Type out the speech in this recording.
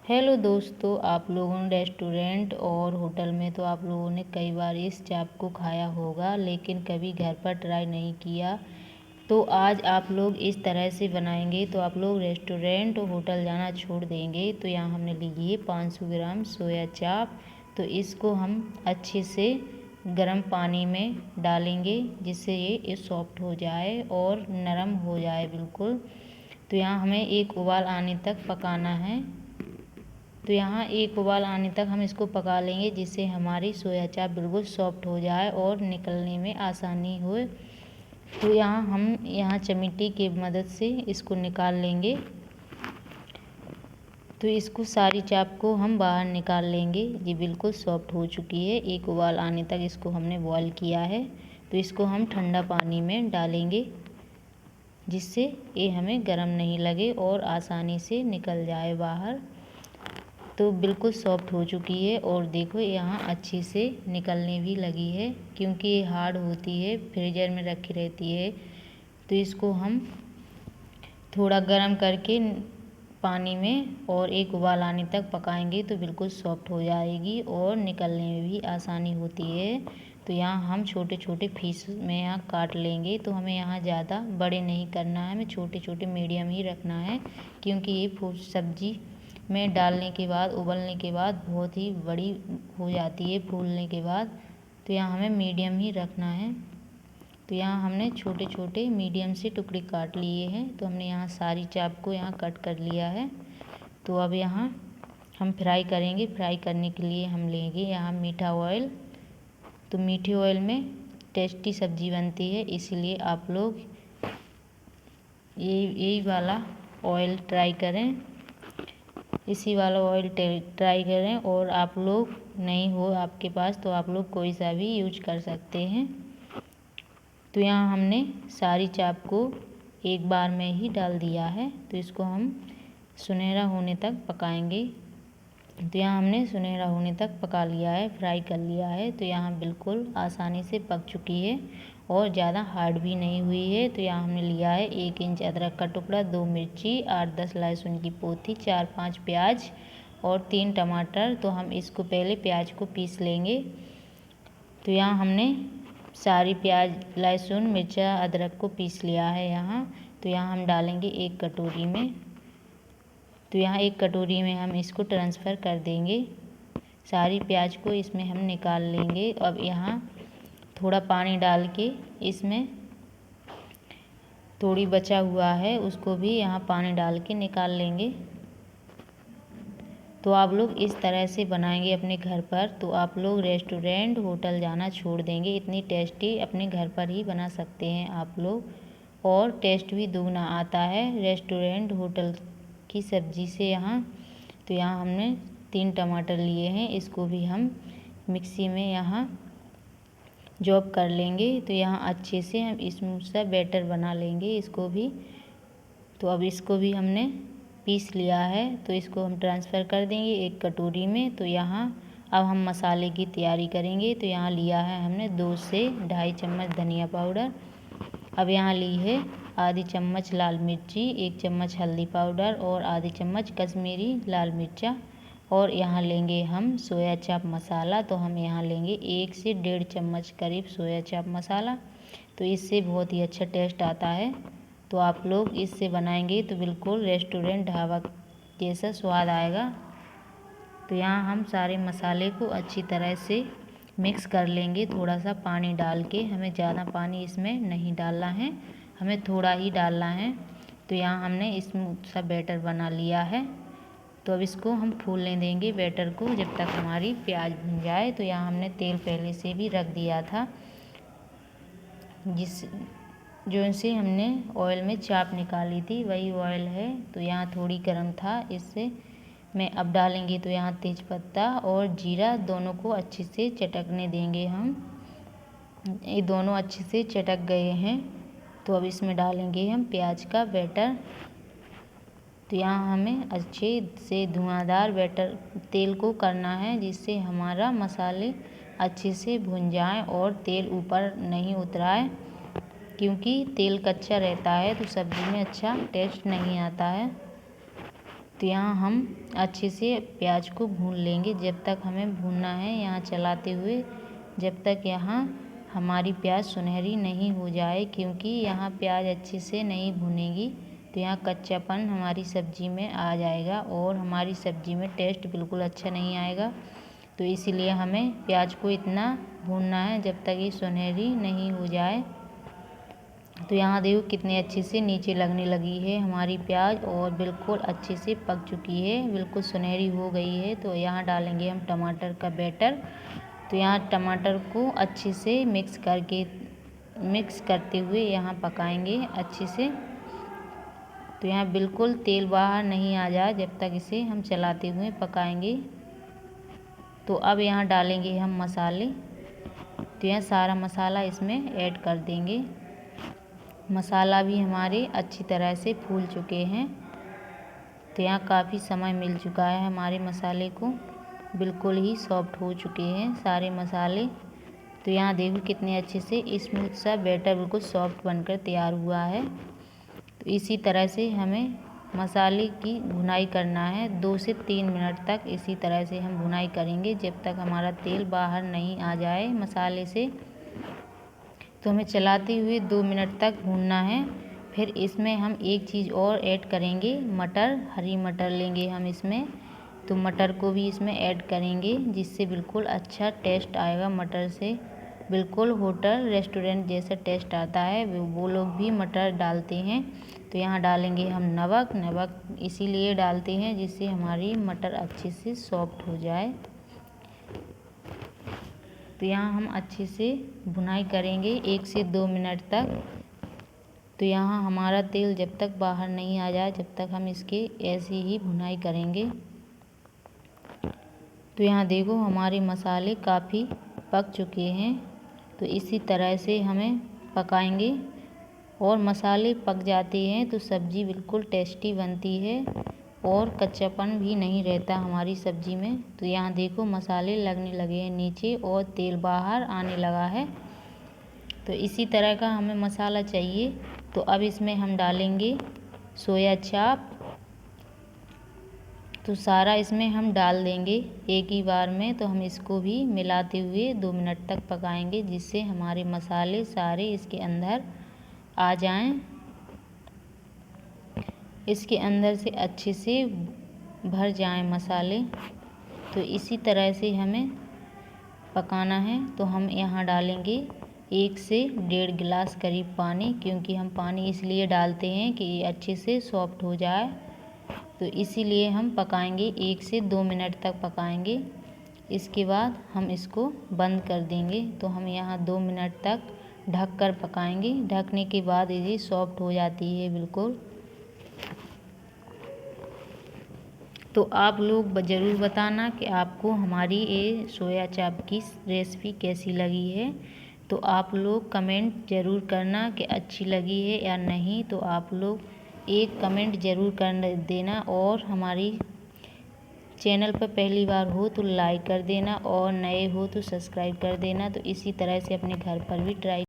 Hello दोस्तों, आप लोगों ने रेस्टोरेंट और होटल में तो आप लोगों ने कई बार इस चाप को खाया होगा, लेकिन कभी घर पर ट्राई नहीं किया। तो आज आप लोग इस तरह से बनाएंगे तो आप लोग रेस्टोरेंट और होटल जाना छोड़ देंगे। तो यहाँ हमने ली है 500 ग्राम सोया चाप। तो इसको हम अच्छे से गर्म पानी में डालेंगे जिससे ये सॉफ्ट हो जाए और नरम हो जाए बिल्कुल। तो यहाँ हमें एक उबाल आने तक पकाना है। तो यहाँ एक उबाल आने तक हम इसको पका लेंगे जिससे हमारी सोया चाप बिल्कुल सॉफ्ट हो जाए और निकलने में आसानी हो। तो यहाँ चमीटी की मदद से इसको निकाल लेंगे। तो इसको सारी चाप को हम बाहर निकाल लेंगे। ये बिल्कुल सॉफ्ट हो चुकी है। एक उबाल आने तक इसको हमने बॉईल किया है। तो इसको हम ठंडा पानी में डालेंगे जिससे ये हमें गर्म नहीं लगे और आसानी से निकल जाए बाहर। तो बिल्कुल सॉफ्ट हो चुकी है और देखो यहाँ अच्छे से निकलने भी लगी है, क्योंकि ये हार्ड होती है, फ्रीजर में रखी रहती है। तो इसको हम थोड़ा गर्म करके पानी में और एक उबाल आने तक पकाएंगे तो बिल्कुल सॉफ्ट हो जाएगी और निकलने में भी आसानी होती है। तो यहाँ हम छोटे छोटे पीस में यहाँ काट लेंगे। तो हमें यहाँ ज़्यादा बड़े नहीं करना है, हमें छोटे छोटे मीडियम ही रखना है, क्योंकि ये सब्जी में डालने के बाद उबलने के बाद बहुत ही बड़ी हो जाती है फूलने के बाद। तो यहाँ हमें मीडियम ही रखना है। तो यहाँ हमने छोटे छोटे मीडियम से टुकड़े काट लिए हैं। तो हमने यहाँ सारी चाप को यहाँ कट कर लिया है। तो अब यहाँ हम फ्राई करेंगे। फ्राई करने के लिए हम लेंगे यहाँ मीठा ऑयल। तो मीठे ऑयल में टेस्टी सब्जी बनती है, इसीलिए आप लोग यही वाला ऑयल ट्राई करें, इसी वाला ऑयल ट्राई करें। और आप लोग नहीं हो आपके पास तो आप लोग कोई सा भी यूज कर सकते हैं। तो यहाँ हमने सारी चाप को एक बार में ही डाल दिया है। तो इसको हम सुनहरा होने तक पकाएंगे। तो यहाँ हमने सुनहरा होने तक पका लिया है, फ्राई कर लिया है। तो यहाँ बिल्कुल आसानी से पक चुकी है और ज़्यादा हार्ड भी नहीं हुई है। तो यहाँ हमने लिया है 1 इंच अदरक का टुकड़ा, 2 मिर्ची, 8-10 लहसुन की पोथी, 4-5 प्याज और 3 टमाटर। तो हम इसको पहले प्याज को पीस लेंगे। तो यहाँ हमने सारी प्याज, लहसुन, मिर्चा, अदरक को पीस लिया है यहाँ। तो यहाँ हम डालेंगे एक कटोरी में। तो यहाँ एक कटोरी में हम इसको ट्रांसफ़र कर देंगे। सारी प्याज को इसमें हम निकाल लेंगे। अब यहाँ थोड़ा पानी डाल के इसमें थोड़ी बचा हुआ है उसको भी यहाँ पानी डाल के निकाल लेंगे। तो आप लोग इस तरह से बनाएंगे अपने घर पर तो आप लोग रेस्टोरेंट होटल जाना छोड़ देंगे। इतनी टेस्टी अपने घर पर ही बना सकते हैं आप लोग, और टेस्ट भी दुगना आता है रेस्टोरेंट होटल की सब्ज़ी से यहाँ। तो यहाँ हमने 3 टमाटर लिए हैं, इसको भी हम मिक्सी में यहाँ जॉब कर लेंगे। तो यहाँ अच्छे से हम इसमें सा बैटर बना लेंगे इसको भी। तो अब इसको भी हमने पीस लिया है। तो इसको हम ट्रांसफ़र कर देंगे एक कटोरी में। तो यहाँ अब हम मसाले की तैयारी करेंगे। तो यहाँ लिया है हमने 2 से ढाई चम्मच धनिया पाउडर। अब यहाँ ली है आधी चम्मच लाल मिर्ची, 1 चम्मच हल्दी पाउडर और आधी चम्मच कश्मीरी लाल मिर्चा। और यहाँ लेंगे हम सोया चाप मसाला। तो हम यहाँ लेंगे 1 से 1.5 चम्मच करीब सोया चाप मसाला। तो इससे बहुत ही अच्छा टेस्ट आता है। तो आप लोग इससे बनाएंगे तो बिल्कुल रेस्टोरेंट ढाबा जैसा स्वाद आएगा। तो यहाँ हम सारे मसाले को अच्छी तरह से मिक्स कर लेंगे, थोड़ा सा पानी डाल के। हमें ज़्यादा पानी इसमें नहीं डालना है, हमें थोड़ा ही डालना है। तो यहाँ हमने इसमें सा बैटर बना लिया है। तो अब इसको हम फूलने देंगे बैटर को जब तक हमारी प्याज भुन जाए। तो यहाँ हमने तेल पहले से भी रख दिया था, जो इनसे हमने ऑयल में चाप निकाली थी वही ऑयल है। तो यहाँ थोड़ी गर्म था, इससे मैं अब डालेंगे। तो यहाँ तेज़पत्ता और जीरा दोनों को अच्छे से चटकने देंगे हम। ये दोनों अच्छे से चटक गए हैं। तो अब इसमें डालेंगे हम प्याज का बैटर। तो यहाँ हमें अच्छे से धुआंधार बैटर तेल को करना है जिससे हमारा मसाले अच्छे से भुन जाएं और तेल ऊपर नहीं उतराए, क्योंकि तेल कच्चा रहता है तो सब्ज़ी में अच्छा टेस्ट नहीं आता है। तो यहाँ हम अच्छे से प्याज को भून लेंगे। जब तक हमें भूनना है यहाँ चलाते हुए, जब तक यहाँ हमारी प्याज सुनहरी नहीं हो जाए, क्योंकि यहाँ प्याज अच्छे से नहीं भुनेगी तो यहाँ कच्चापन हमारी सब्ज़ी में आ जाएगा और हमारी सब्ज़ी में टेस्ट बिल्कुल अच्छा नहीं आएगा। तो इसीलिए हमें प्याज को इतना भूनना है जब तक ये सुनहरी नहीं हो जाए। तो यहाँ देखो कितने अच्छे से नीचे लगने लगी है हमारी प्याज और बिल्कुल अच्छे से पक चुकी है, बिल्कुल सुनहरी हो गई है। तो यहाँ डालेंगे हम टमाटर का बैटर। तो यहाँ टमाटर को अच्छे से मिक्स करते हुए यहाँ पकाएंगे अच्छे से। तो यहाँ बिल्कुल तेल बाहर नहीं आ जाए जब तक इसे हम चलाते हुए पकाएंगे। तो अब यहाँ डालेंगे हम मसाले। तो यहाँ सारा मसाला इसमें ऐड कर देंगे। मसाला भी हमारे अच्छी तरह से फूल चुके हैं। तो यहाँ काफ़ी समय मिल चुका है हमारे मसाले को, बिल्कुल ही सॉफ्ट हो चुके हैं सारे मसाले। तो यहाँ देखो कितने अच्छे से स्मूथ सा बैटर बिल्कुल सॉफ्ट बनकर तैयार हुआ है। तो इसी तरह से हमें मसाले की भुनाई करना है 2 से 3 मिनट तक। इसी तरह से हम भुनाई करेंगे जब तक हमारा तेल बाहर नहीं आ जाए मसाले से। तो हमें चलाते हुए 2 मिनट तक भूनना है। फिर इसमें हम एक चीज़ और ऐड करेंगे, मटर, हरी मटर लेंगे हम इसमें। तो मटर को भी इसमें ऐड करेंगे जिससे बिल्कुल अच्छा टेस्ट आएगा। मटर से बिल्कुल होटल रेस्टोरेंट जैसा टेस्ट आता है, वो लोग भी मटर डालते हैं। तो यहाँ डालेंगे हम नमक इसीलिए डालते हैं जिससे हमारी मटर अच्छे से सॉफ्ट हो जाए। तो यहाँ हम अच्छे से भुनाई करेंगे 1 से 2 मिनट तक। तो यहाँ हमारा तेल जब तक बाहर नहीं आ जाए जब तक हम इसके ऐसे ही भुनाई करेंगे। तो यहाँ देखो हमारे मसाले काफ़ी पक चुके हैं। तो इसी तरह से हमें पकाएंगे और मसाले पक जाते हैं तो सब्ज़ी बिल्कुल टेस्टी बनती है और कच्चापन भी नहीं रहता हमारी सब्ज़ी में। तो यहाँ देखो मसाले लगने लगे हैं नीचे और तेल बाहर आने लगा है। तो इसी तरह का हमें मसाला चाहिए। तो अब इसमें हम डालेंगे सोया चाप। तो सारा इसमें हम डाल देंगे एक ही बार में। तो हम इसको भी मिलाते हुए 2 मिनट तक पकाएंगे जिससे हमारे मसाले सारे इसके अंदर आ जाएं, इसके अंदर से अच्छे से भर जाएं मसाले। तो इसी तरह से हमें पकाना है। तो हम यहाँ डालेंगे 1 से 1.5 गिलास करीब पानी, क्योंकि हम पानी इसलिए डालते हैं कि ये अच्छे से सॉफ्ट हो जाए। तो इसीलिए हम पकाएंगे 1 से 2 मिनट तक पकाएंगे। इसके बाद हम इसको बंद कर देंगे। तो हम यहाँ 2 मिनट तक ढक कर पकाएंगे। ढकने के बाद ये सॉफ्ट हो जाती है बिल्कुल। तो आप लोग ज़रूर बताना कि आपको हमारी ये सोया चाप की रेसिपी कैसी लगी है। तो आप लोग कमेंट ज़रूर करना कि अच्छी लगी है या नहीं। तो आप लोग एक कमेंट ज़रूर कर देना और हमारी चैनल पर पहली बार हो तो लाइक कर देना और नए हो तो सब्सक्राइब कर देना। तो इसी तरह से अपने घर पर भी ट्राई